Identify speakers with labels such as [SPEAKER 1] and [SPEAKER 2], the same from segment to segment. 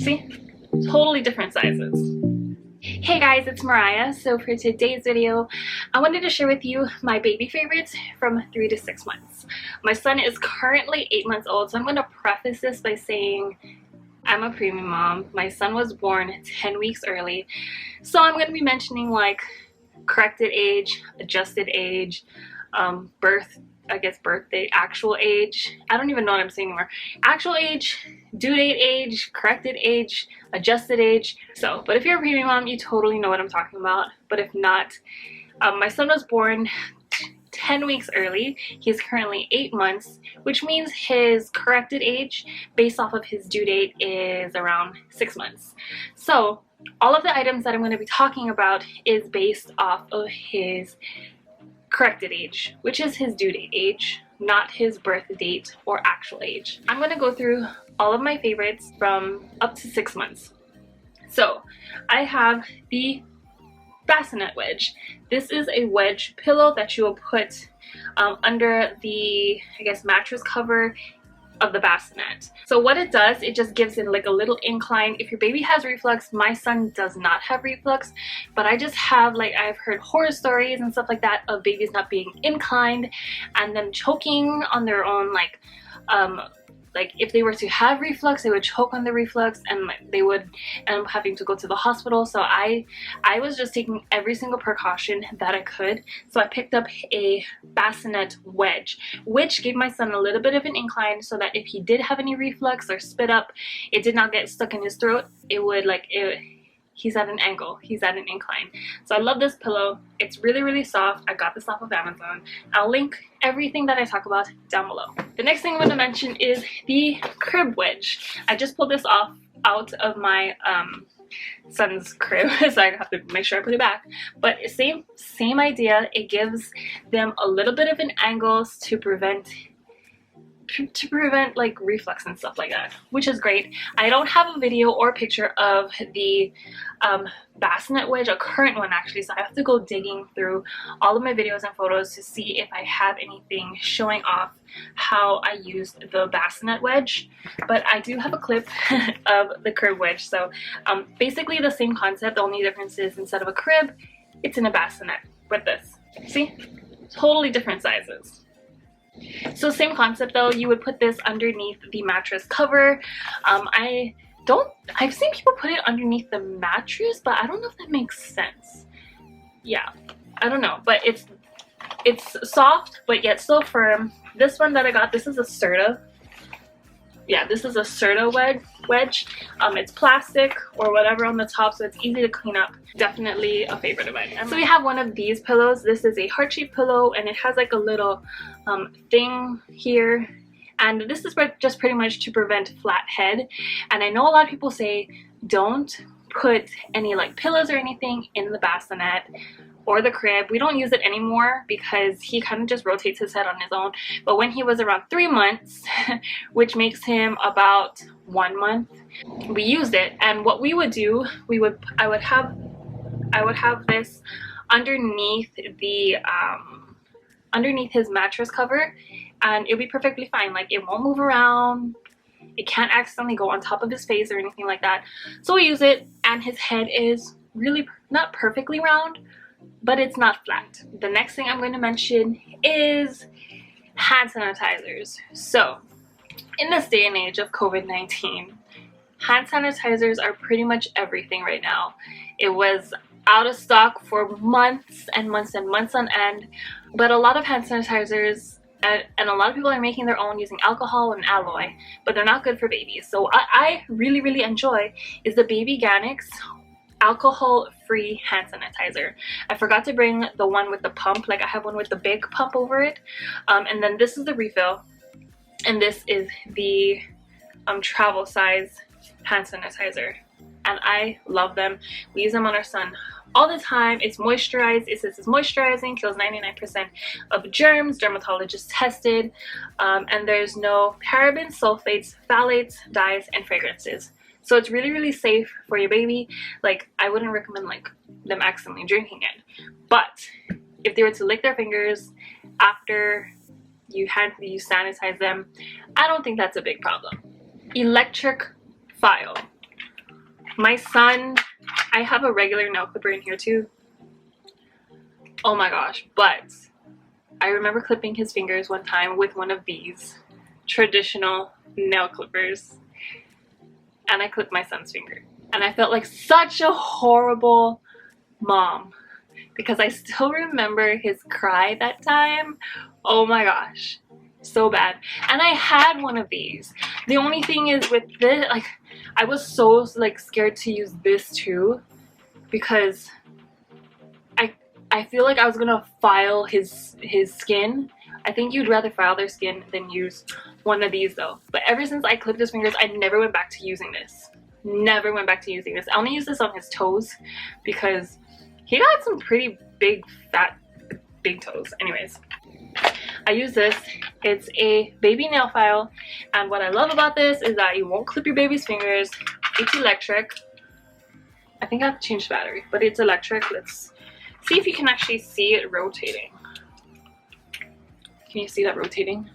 [SPEAKER 1] See? Totally different sizes. Hey guys, it's Mariah. So for today's video, I wanted to share with you my baby favorites from 3 to 6 months. My son is currently 8 months old, so I'm going to preface this by saying I'm a preemie mom. My son was born 10 weeks early, so I'm going to be mentioning like corrected age, adjusted age, birth date, actual age. I don't even know what I'm saying anymore. Actual age, due date age, corrected age, adjusted age. So, but if you're a preemie mom, you totally know what I'm talking about. But if not, my son was born 10 weeks early. He's currently 8 months, which means his corrected age based off of his due date is around 6 months. So all of the items that I'm going to be talking about is based off of his corrected age, which is his due date age, not his birth date or actual age. I'm going to go through all of my favorites from up to 6 months. So I have the Bassinet wedge. This is a wedge pillow that you will put under the, mattress cover of the Bassinet. So what it does, it just gives it like a little incline. If your baby has reflux, my son does not have reflux, but I just have I've heard horror stories and stuff like that of babies not being inclined and then choking on their own, if they were to have reflux, they would choke on the reflux and they would end up having to go to the hospital. So I was just taking every single precaution that I could. So I picked up a Bassinet wedge, which gave my son a little bit of an incline so that if he did have any reflux or spit up, it did not get stuck in his throat. It would he's at an angle, he's at an incline. So I love this pillow. It's really soft. I got this off of Amazon. I'll link everything that I talk about down below. The next thing I'm going to mention is the crib wedge. I just pulled this out of my son's crib, so I have to make sure I put it back. But same idea. It gives them a little bit of an angle to prevent reflux and stuff like that, which is great. I don't have a video or picture of the Bassinet wedge, a current one actually, so I have to go digging through all of my videos and photos to see if I have anything showing off how I used the Bassinet wedge. But I do have a clip of the crib wedge. So basically the same concept. The only difference is instead of a crib, it's in a bassinet with this. See? Totally different sizes. So same concept though, you would put this underneath the mattress cover. I've seen people put it underneath the mattress, but I don't know if that makes sense. Yeah, I don't know, but it's soft but yet still firm. This one that I got, this is a Serta. Yeah, this is a Serta wedge. It's plastic or whatever on the top, so it's easy to clean up. Definitely a favorite of mine. So we have one of these pillows. This is a heart-shaped pillow, and it has like a little thing here. And this is just pretty much to prevent flat head. And I know a lot of people say don't put any pillows or anything in the bassinet or the crib. We don't use it anymore because he kind of just rotates his head on his own. But when he was around 3 months, which makes him about 1 month, we used it. And what we would do, I would have this underneath the underneath his mattress cover, and it'll be perfectly fine. It won't move around. It can't accidentally go on top of his face or anything like that. So we use it, and his head is really not perfectly round, but it's not flat. The next thing I'm going to mention is hand sanitizers. So in this day and age of COVID-19, hand sanitizers are pretty much everything right now. It was out of stock for months and months and months on end, but a lot of hand sanitizers and a lot of people are making their own using alcohol and alloy, but they're not good for babies. So I really enjoy is the Babyganics alcohol-free hand sanitizer. I forgot to bring the one with the pump. I have one with the big pump over it, and then this is the refill, and this is the travel size hand sanitizer, and I love them. We use them on our son all the time. It's moisturized. It says it's moisturizing, kills 99% of germs, dermatologist tested, and there's no parabens, sulfates, phthalates, dyes, and fragrances. So it's really safe for your baby. I wouldn't recommend them accidentally drinking it, but if they were to lick their fingers after you sanitize them, I don't think that's a big problem. Electric file. My son, I have a regular nail clipper in here too. Oh my gosh, but I remember clipping his fingers one time with one of these traditional nail clippers, and I clipped my son's finger. And I felt like such a horrible mom because I still remember his cry that time. Oh my gosh, so bad. And I had one of these. The only thing is with this, like, I was so like scared to use this too because I feel like I was gonna file his skin. I think you'd rather file their skin than use one of these though. But ever since I clipped his fingers, I never went back to using this. Never went back to using this. I only use this on his toes because he got some pretty big, fat, big toes. Anyways, I use this. It's a baby nail file, and what I love about this is that you won't clip your baby's fingers. It's electric. I think I have to change the battery, but it's electric. Let's see if you can actually see it rotating. Can you see that rotating?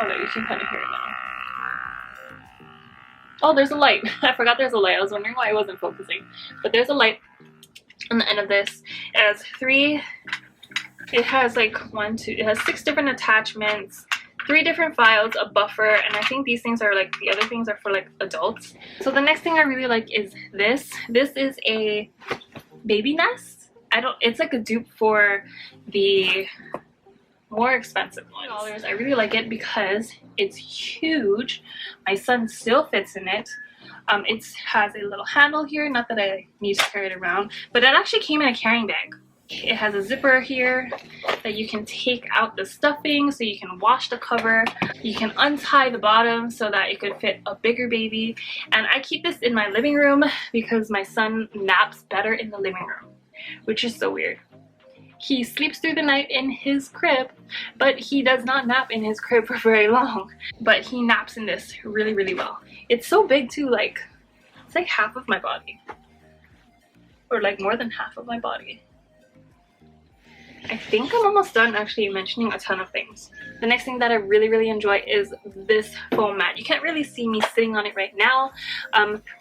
[SPEAKER 1] Oh no, you can kind of hear it now. Oh, there's a light. I forgot there's a light. I was wondering why I wasn't focusing. But there's a light on the end of this. It has like it has 6 different attachments, 3 different files, a buffer, and I think these things are like, the other things are for like adults. So the next thing I really like is this. This is a baby nest. It's like a dupe for the more expensive ones. I really like it because it's huge. My son still fits in it. It has a little handle here, not that I need to carry it around, but it actually came in a carrying bag. It has a zipper here that you can take out the stuffing so you can wash the cover. You can untie the bottom so that it could fit a bigger baby. And I keep this in my living room because my son naps better in the living room, which is so weird. He sleeps through the night in his crib, but he does not nap in his crib for very long. But he naps in this really, really well. It's so big too, like, it's like half of my body. Or like more than half of my body. I think I'm almost done actually mentioning a ton of things. The next thing that I really, really enjoy is this foam mat. You can't really see me sitting on it right now,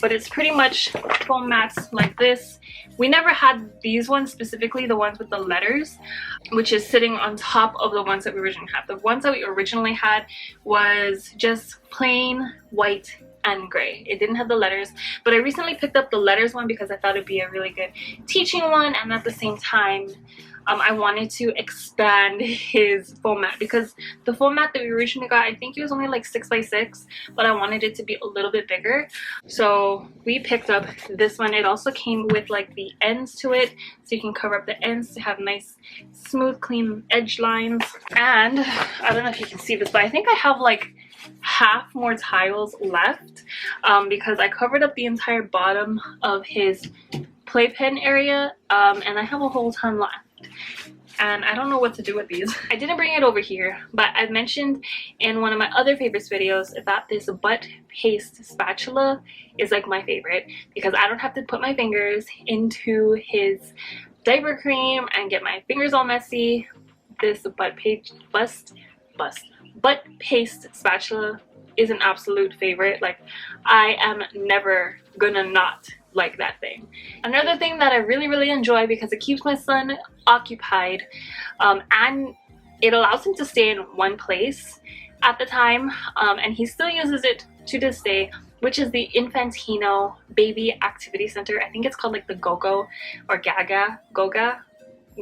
[SPEAKER 1] but it's pretty much foam mats like this. We never had these ones specifically, the ones with the letters, which is sitting on top of the ones that we originally had. The ones that we originally had was just plain white and gray. It didn't have the letters, but I recently picked up the letters one because I thought it'd be a really good teaching one, and at the same time I wanted to expand his foam mat because the foam mat that we originally got, I think it was only like 6 by 6, but I wanted it to be a little bit bigger. So we picked up this one. It also came with like the ends to it, so you can cover up the ends to have nice, smooth, clean edge lines. And I don't know if you can see this, but I think I have like half more tiles left because I covered up the entire bottom of his playpen area, and I have a whole ton left. And I don't know what to do with these. I didn't bring it over here, but I've mentioned in one of my other favorites videos that this butt paste spatula is like my favorite because I don't have to put my fingers into his diaper cream and get my fingers all messy. This butt paste spatula is an absolute favorite. Like, I am never gonna not like that thing. Another thing that I really, really enjoy because it keeps my son occupied, and it allows him to stay in one place at the time, and he still uses it to this day, which is the Infantino Baby Activity Center. I think it's called like the Go-Go or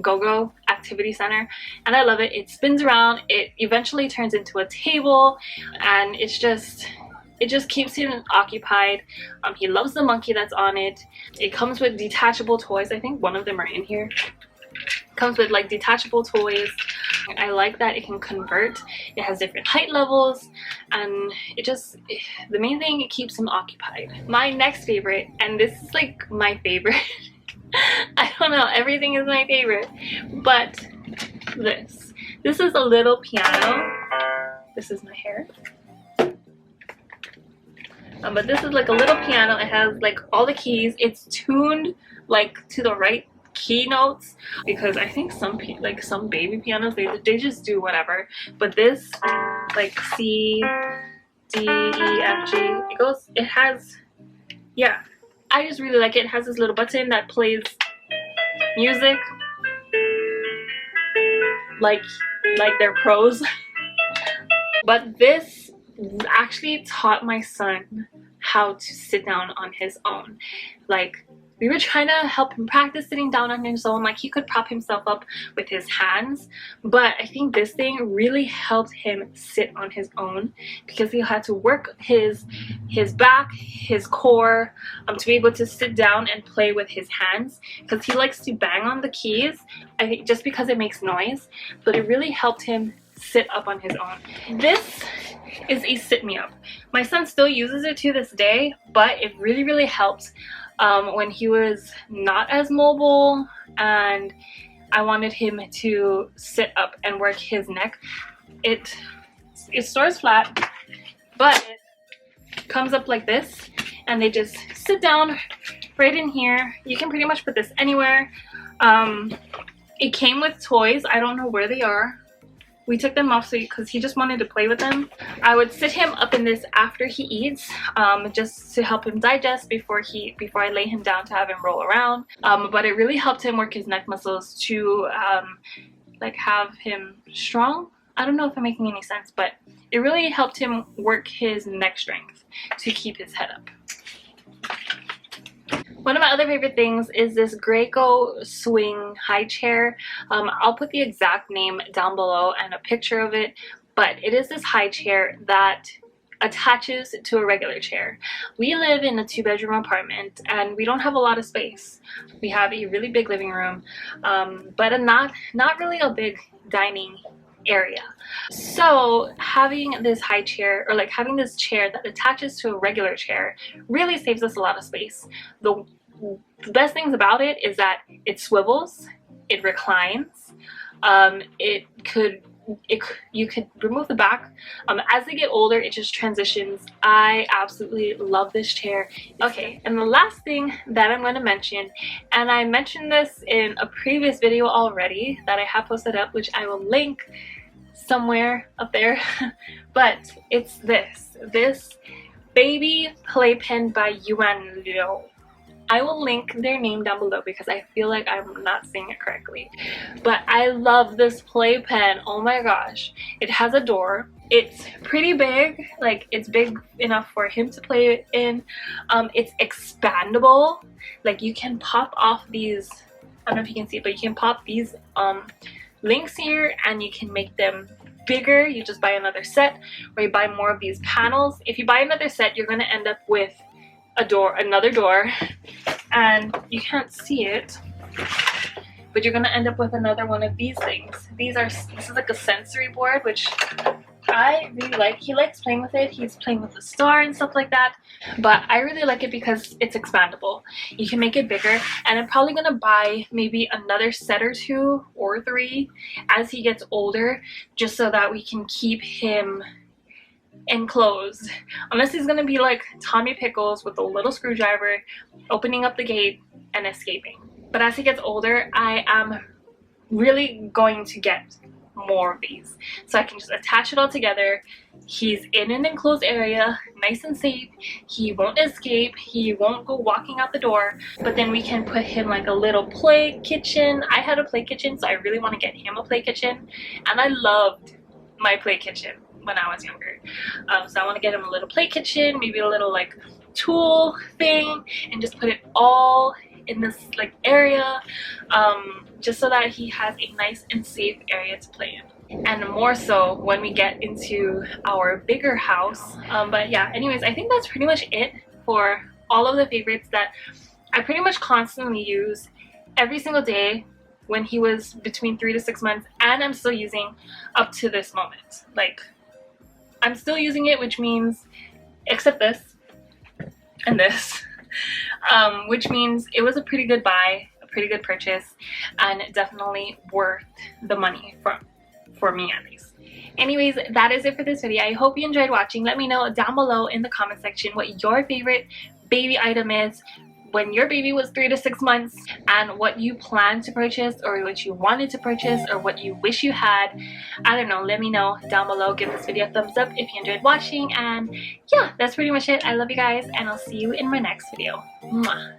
[SPEAKER 1] Go-Go Activity Center, and I love it. It spins around, it eventually turns into a table, and it just keeps him occupied. He loves the monkey that's on it. It comes with detachable toys. I think one of them are in here. Comes with like detachable toys. I like that it can convert. It has different height levels, and the main thing, it keeps him occupied. My next favorite, and this is like my favorite I don't know, everything is my favorite, but this is a little piano. This is my hair. But this is like a little piano. It has like all the keys. It's tuned like to the right key notes, because I think some baby pianos, they just do whatever, but this like C D, E, F, G. It has, yeah. I just really like it. It has this little button that plays music like they're pros. But this actually taught my son how to sit down on his own. Like, we were trying to help him practice sitting down on his own. Like, he could prop himself up with his hands, but I think this thing really helped him sit on his own, because he had to work his back, his core, to be able to sit down and play with his hands, because he likes to bang on the keys, I think, just because it makes noise. But it really helped him sit up on his own. This is a sit me up. My son still uses it to this day, but it really helped when he was not as mobile and I wanted him to sit up and work his neck. It starts flat, but it comes up like this, and they just sit down right in here. You can pretty much put this anywhere. It came with toys. I don't know where they are. We took them off because he just wanted to play with them. I would sit him up in this after he eats, just to help him digest before I lay him down to have him roll around. But it really helped him work his neck muscles to like have him strong. I don't know if I'm making any sense, but it really helped him work his neck strength to keep his head up. One of my other favorite things is this Graco swing high chair. I'll put the exact name down below and a picture of it, but it is this high chair that attaches to a regular chair. We live in a 2-bedroom apartment and we don't have a lot of space. We have a really big living room, but not really a big dining area. So having this high chair, or like having this chair that attaches to a regular chair, really saves us a lot of space. The best things about it is that it swivels, it reclines, you could remove the back. As they get older, it just transitions. I absolutely love this chair. Okay, and the last thing that I'm going to mention, and I mentioned this in a previous video already that I have posted up, which I will link somewhere up there, but it's this baby playpen by Uanluou. I will link their name down below because I feel like I'm not saying it correctly. But I love this playpen. Oh my gosh. It has a door. It's pretty big. Like, it's big enough for him to play in. It's expandable. Like, you can pop off these, I don't know if you can see it, but you can pop these links here and you can make them bigger. You just buy another set, or you buy more of these panels. If you buy another set, you're going to end up with another door, and you can't see it, but you're gonna end up with another one of these things. This is like a sensory board, which I really like. He likes playing with it. He's playing with the star and stuff like that, but I really like it because it's expandable. You can make it bigger, and I'm probably gonna buy maybe another set or 2 or 3 as he gets older, just so that we can keep him enclosed, unless he's gonna be like Tommy Pickles with a little screwdriver opening up the gate and escaping. But as he gets older, I am really going to get more of these, so I can just attach it all together. He's in an enclosed area, nice and safe. He won't escape, he won't go walking out the door, but then we can put him like a little play kitchen. I had a play kitchen, so I really want to get him a play kitchen, and I loved my play kitchen when I was younger. So I want to get him a little play kitchen, maybe a little like tool thing, and just put it all in this like area, just so that he has a nice and safe area to play in, and more so when we get into our bigger house. But yeah, anyways, I think that's pretty much it for all of the favorites that I pretty much constantly use every single day when he was between 3 to 6 months, and I'm still using up to this moment. Like, I'm still using it, which means, except this and this, which means it was a pretty good buy, a pretty good purchase, and definitely worth the money for me at least. Anyways, that is it for this video. I hope you enjoyed watching. Let me know down below in the comment section what your favorite baby item is. when your baby was 3 to 6 months and what you plan to purchase or what you wanted to purchase or what you wish you had. I don't know, let me know down below. Give this video a thumbs up if you enjoyed watching, and yeah, that's pretty much it. I love you guys, and I'll see you in my next video. Mwah.